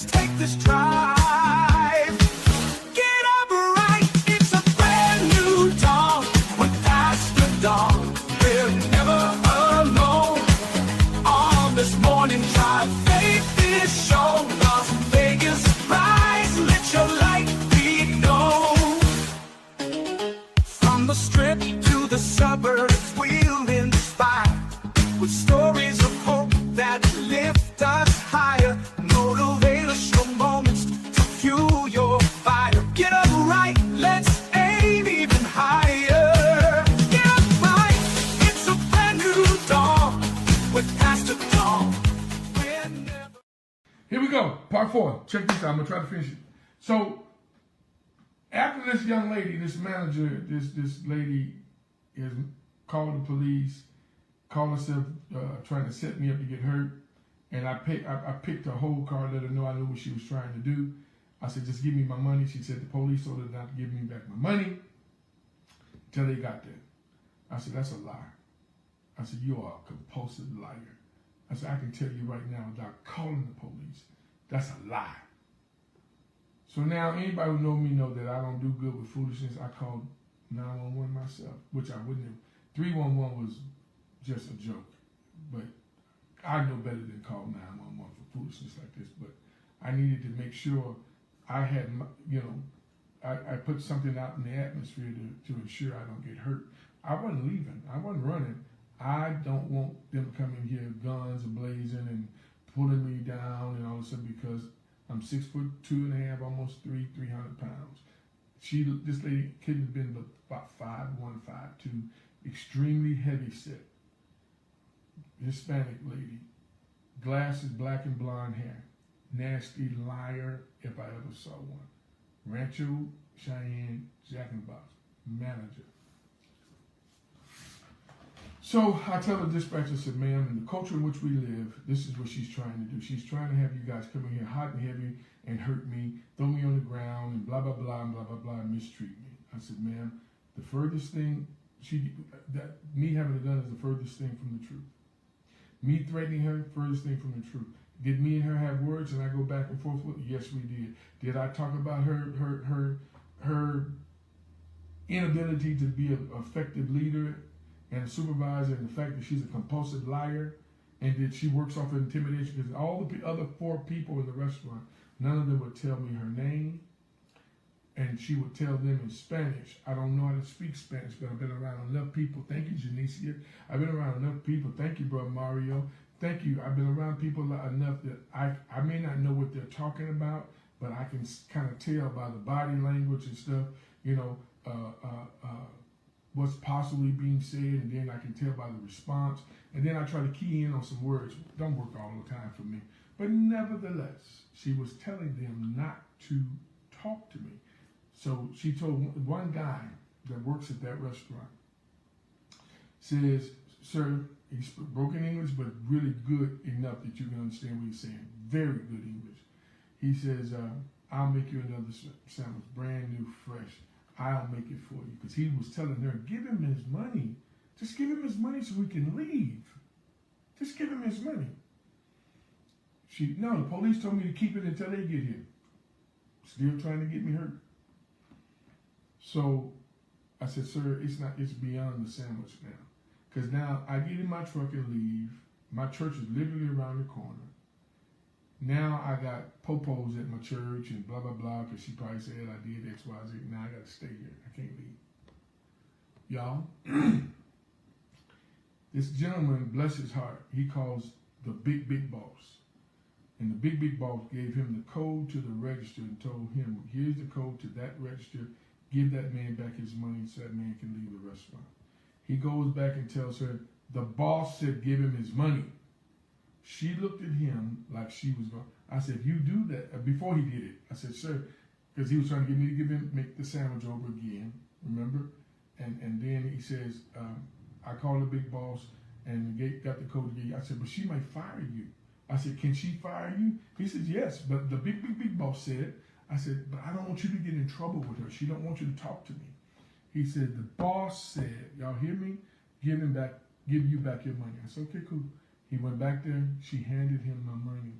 let's take this drive. Get up right, it's a brand new dawn. We're past the dawn, we're never alone. On this morning drive, faith is shown. Las Vegas rise, let your light be known. From the strip to the suburbs, we'll inspire with stories of hope that lift us higher. Motivational moments to fuel your fire. Get up right, let's aim even higher. Get up right, it's a brand new dawn. We're past the dawn, we're never. Here we go, part 4. Check this out, I'm gonna try to finish it. So, after this young lady, this manager, this lady is called the police, called herself trying to set me up to get hurt, and I picked her whole car, let her know I knew what she was trying to do. I said, just give me my money. She said the police told her not to give me back my money until they got there. I said, that's a lie. I said, you are a compulsive liar. I said, I can tell you right now without calling the police, that's a lie. So now anybody who knows me know that I don't do good with foolishness. I called 911 myself, which I wouldn't have. 311 was just a joke, but I know better than call 911 for foolishness like this. But I needed to make sure I had, I put something out in the atmosphere to ensure I don't get hurt. I wasn't leaving. I wasn't running. I don't want them coming here, guns blazing and pulling me down and all of a sudden because I'm 6'2.5", almost 300 pounds. This lady couldn't have been but about 5'1", 5'2", extremely heavy set. Hispanic lady, glasses, black and blonde hair, nasty liar if I ever saw one. Rancho Cheyenne, Jack in the Box, manager. So I tell the dispatcher, I said, ma'am, in the culture in which we live, this is what she's trying to do. She's trying to have you guys come in here hot and heavy and hurt me, throw me on the ground and blah, blah, blah, and blah, blah, blah, and mistreat me. I said, ma'am, the furthest thing, me having a gun is the furthest thing from the truth. Me threatening her, furthest thing from the truth. Did me and her have words and I go back and forth with her? Yes, we did. Did I talk about her inability to be an effective leader and a supervisor, and the fact that she's a compulsive liar, and that she works off of intimidation? Because all the other 4 people in the restaurant, none of them would tell me her name, and she would tell them in Spanish. I don't know how to speak Spanish, but I've been around enough people. Thank you, Janicia. I've been around enough people. Thank you, Brother Mario. Thank you. I've been around people enough that I may not know what they're talking about, but I can kind of tell by the body language and stuff, what's possibly being said, and then I can tell by the response, and then I try to key in on some words. Don't work all the time for me. But nevertheless, she was telling them not to talk to me. So she told one guy that works at that restaurant, says, sir, he spoke broken English, but really good enough that you can understand what he's saying. Very good English. He says, I'll make you another sandwich, brand new, fresh. I'll make it for you. Because he was telling her, give him his money. Just give him his money so we can leave. Just give him his money. No, the police told me to keep it until they get here. Still trying to get me hurt. So I said, sir, it's beyond the sandwich now. Because now I get in my truck and leave. My church is literally around the corner. Now I got popos at my church and blah, blah, blah, because she probably said I did X, Y, Z. Now I got to stay here. I can't leave. Y'all, this gentleman, bless his heart, he calls the big boss. And the big boss gave him the code to the register and told him, here's the code to that register. Give that man back his money so that man can leave the restaurant. He goes back and tells her, the boss said give him his money. She looked at him like she was going. I said, if you do that, before he did it, I said, sir, because he was trying to get me to make the sandwich over again, remember? And then he says, I called the big boss and got the code again. I said, but she might fire you. I said, can she fire you? He said, yes, but the big boss said. I said, but I don't want you to get in trouble with her. She don't want you to talk to me. He said, the boss said, y'all hear me? Give you back your money. I said, okay, cool. He went back there. She handed him my money.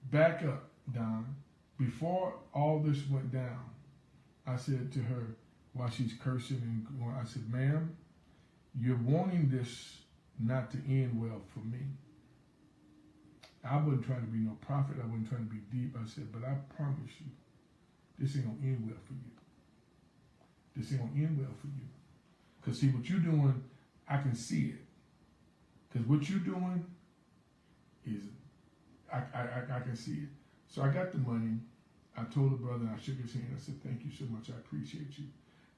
Back up. Don, before all this went down, I said to her while she's cursing and going, I said, ma'am, you're wanting this not to end well for me. I wasn't trying to be no prophet. I wasn't trying to be deep. I said, but I promise you, this ain't gonna end well for you. This ain't gonna end well for you. Because see, what you're doing, I can see it. Because what you're doing is, I can see it. So I got the money. I told the brother, I shook his hand. I said, thank you so much. I appreciate you.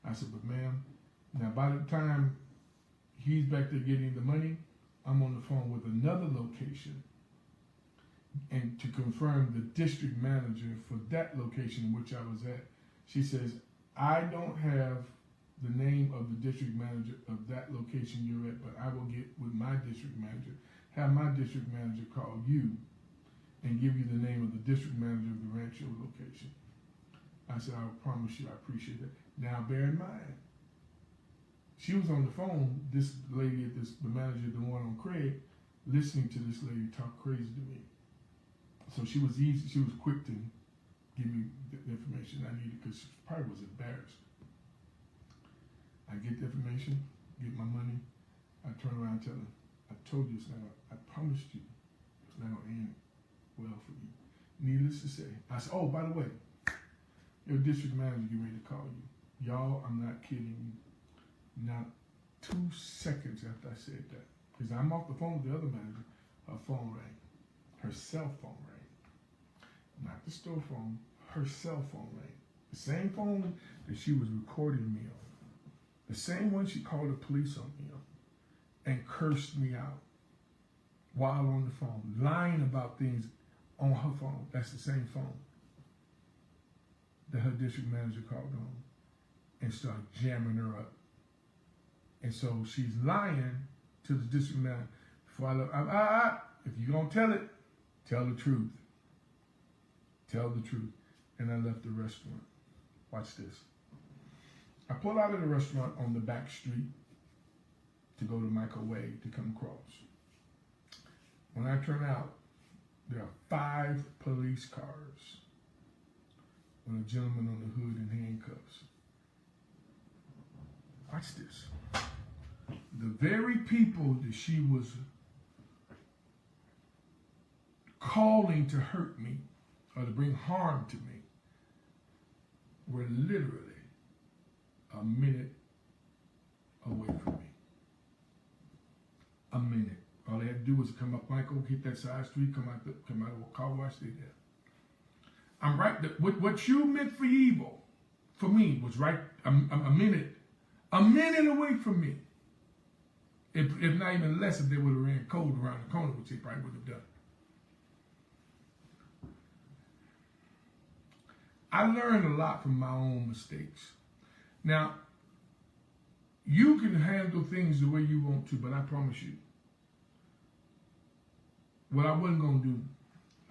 I said, but ma'am, now by the time he's back there getting the money, I'm on the phone with another location. And to confirm the district manager for that location in which I was at, she says, I don't have the name of the district manager of that location you're at, but I will get with my district manager, have my district manager call you and give you the name of the district manager of the Rancho location. I said, I promise you, I appreciate it. Now, bear in mind, she was on the phone, this lady, the manager, the one on Craig, listening to this lady talk crazy to me. So she was quick to give me the information I needed because she probably was embarrassed. I get the information, get my money, I turn around and tell her, I told you it's not, I promised you it's not gonna end well for you. Needless to say, I said, oh, by the way, your district manager getting ready to call you. Y'all, I'm not kidding you. Not 2 seconds after I said that, because I'm off the phone with the other manager, her phone rang. Her cell phone rang. Not the store phone, her cell phone rang. The same phone that she was recording me on. The same one she called the police on me on and cursed me out while on the phone, lying about things on her phone. That's the same phone that her district manager called on and started jamming her up. And so she's lying to the district manager. Before I look, if you're going to tell it, tell the truth. Tell the truth. And I left the restaurant. Watch this. I pull out of the restaurant on the back street to go to Michael Way to come across. When I turn out, there are 5 police cars with a gentleman on the hood in handcuffs. Watch this. The very people that she was calling to hurt me or to bring harm to me were literally a minute away from me. A minute. All they had to do was come up Michael, hit that side street, come out of a car wash, stay there. I'm right. What you meant for evil, for me, was right a minute away from me. If not even less, if they would have ran cold around the corner, which they probably would have done. I learned a lot from my own mistakes. Now, you can handle things the way you want to, but I promise you, what I wasn't gonna do,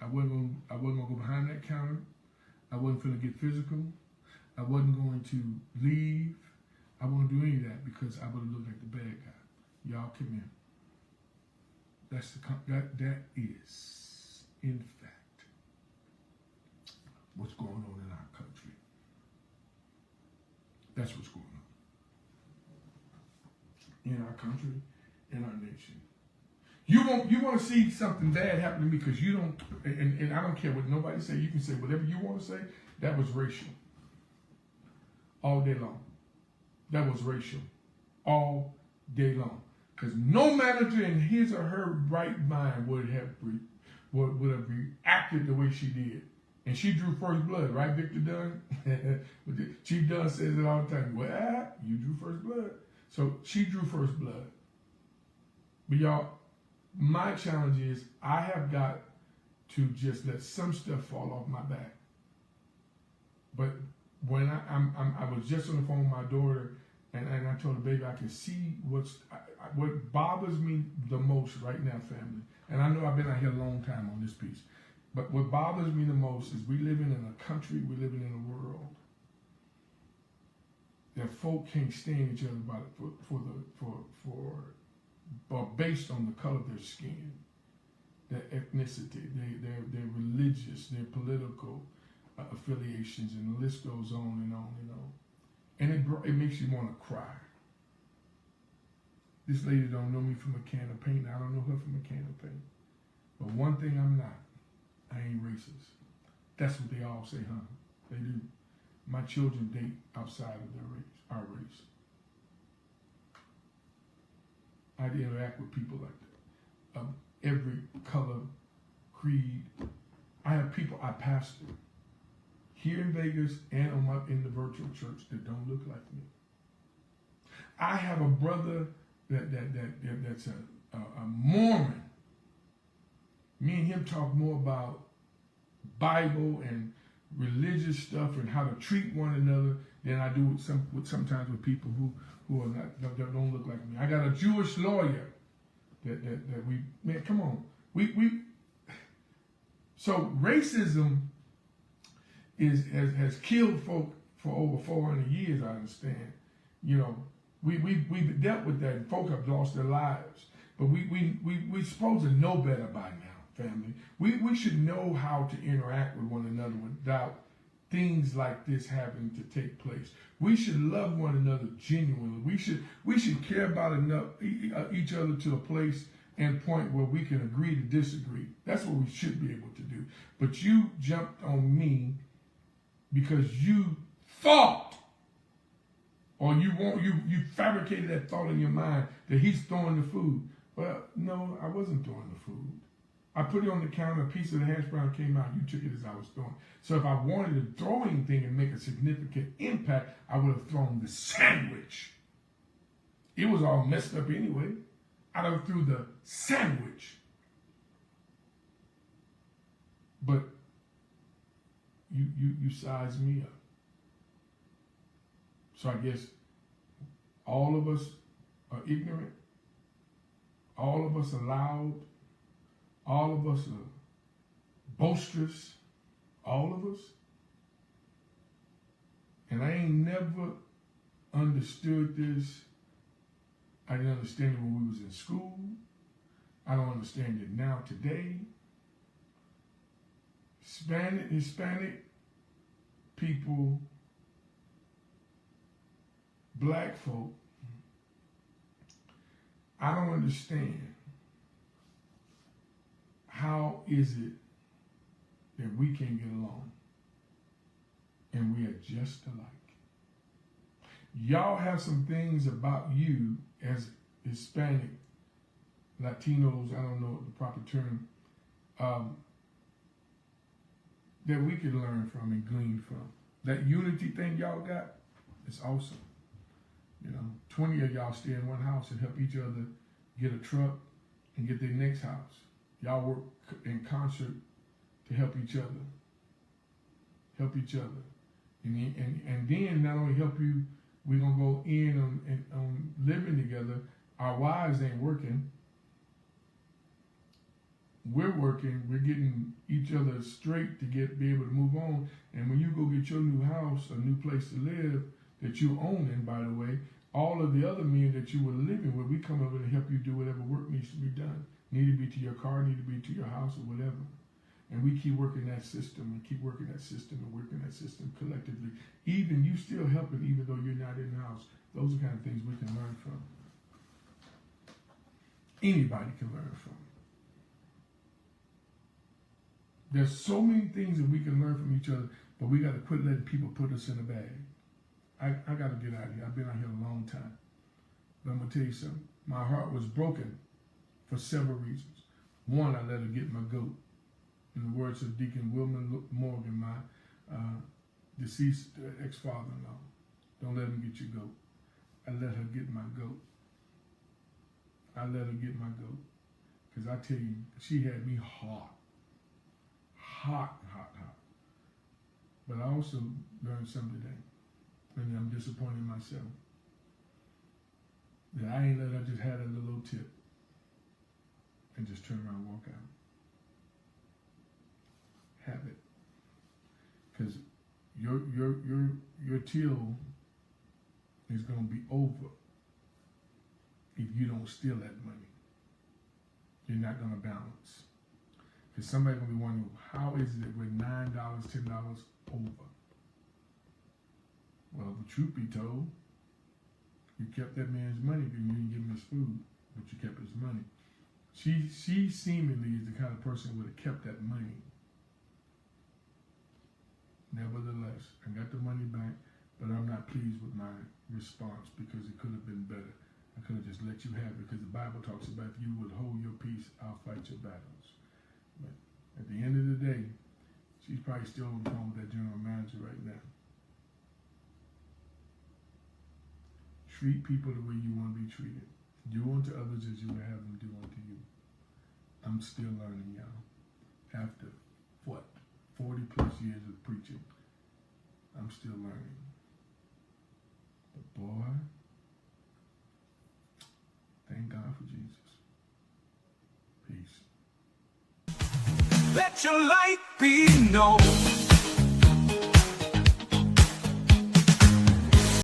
I wasn't gonna go behind that counter. I wasn't gonna get physical. I wasn't going to leave. I wouldn't do any of that because I would have looked like the bad guy. Y'all come in. That is, in fact, what's going on in our country. That's what's going on in our country, in our nation. You want to see something bad happen to me because you don't, and I don't care what nobody say. You can say whatever you want to say. That was racial. All day long. That was racial. All day long. Because no manager in his or her right mind would have reacted the way she did. And she drew first blood, right, Victor Dunn? Chief Dunn says it all the time. Well, you drew first blood. So she drew first blood. But y'all, my challenge is I have got to just let some stuff fall off my back. But when I was just on the phone with my daughter, and I told her, baby, I can see what bothers me the most right now, family. And I know I've been out here a long time on this piece. But what bothers me the most is we living in a country, we living in a world that folk can't stand each other about it for based on the color of their skin. their ethnicity, their religious, their political affiliations, and the list goes on and on and on. And it makes you want to cry. This lady don't know me from a can of paint. I don't know her from a can of paint. But one thing I'm not, I ain't racist. That's what they all say, huh? They do. My children date outside of their race, our race. I interact with people like that, of every color, creed. I have people I pastor here in Vegas and in the virtual church that don't look like me. I have a brother that's a Mormon. Me and him talk more about Bible and religious stuff and how to treat one another than I do sometimes with people who are not, that don't look like me. I got a Jewish lawyer that we, man, come on. So racism has killed folk for over 400 years, I understand. You know, we've dealt with that, and folk have lost their lives. But we're supposed to know better by now, family. We should know how to interact with one another without things like this having to take place. We should love one another genuinely. We should care about each other to a place and point where we can agree to disagree. That's what we should be able to do. But you jumped on me because you thought, or you fabricated that thought in your mind that he's throwing the food. Well, no, I wasn't throwing the food. I put it on the counter, a piece of the hash brown came out, you took it as I was throwing. So if I wanted to throw anything and make a significant impact, I would have thrown the sandwich. It was all messed up anyway. I'd have threw the sandwich. But you sized me up. So I guess all of us are ignorant. All of us are loud. All of us are boisterous. All of us. And I ain't never understood this. I didn't understand it when we was in school. I don't understand it now today. Hispanic people, black folk, I don't understand how is it that we can't get along and we are just alike. Y'all have some things about you as Hispanic, Latinos, I don't know the proper term, that we can learn from and glean from. That unity thing y'all got, it's awesome. You know, 20 of y'all stay in one house and help each other get a truck and get their next house. Y'all work in concert to help each other. Help each other. And then not only help you, we're going to go in on living together. Our wives ain't working. We're working. We're getting each other straight to be able to move on. And when you go get your new house, a new place to live that you own in, by the way, all of the other men that you were living with, we come over to help you do whatever work needs to be done. Need to be to your car, need to be to your house or whatever. And we keep working that system and keep working that system and working that system collectively. Even you still helping even though you're not in the house. Those are the kind of things we can learn from. Anybody can learn from. There's so many things that we can learn from each other, but we got to quit letting people put us in a bag. I got to get out of here. I've been out here a long time. But I'm going to tell you something. My heart was broken for several reasons. One, I let her get my goat. In the words of Deacon Wilman Morgan, my deceased ex-father-in-law, don't let him get your goat. I let her get my goat. I let her get my goat. Because I tell you, she had me hot. Hot. But I also learned something today. And I'm disappointed in myself. That I ain't let her just have that little tip and just turn around and walk out. Have it. Because your till is going to be over if you don't steal that money. You're not going to balance. Because somebody's gonna be wondering, how is it that we're $9, $10 over? Well, the truth be told, you kept that man's money because you didn't give him his food, but you kept his money. She seemingly is the kind of person who would have kept that money. Nevertheless, I got the money back, but I'm not pleased with my response because it could have been better. I could have just let you have it because the Bible talks about if you would hold your peace, I'll fight your battles. But at the end of the day, she's probably still on the phone with that general manager right now. Treat people the way you want to be treated. Do unto others as you would have them do unto you. I'm still learning, y'all. After, 40 plus years of preaching, I'm still learning. But boy, thank God for Jesus. Peace. Let your light be known.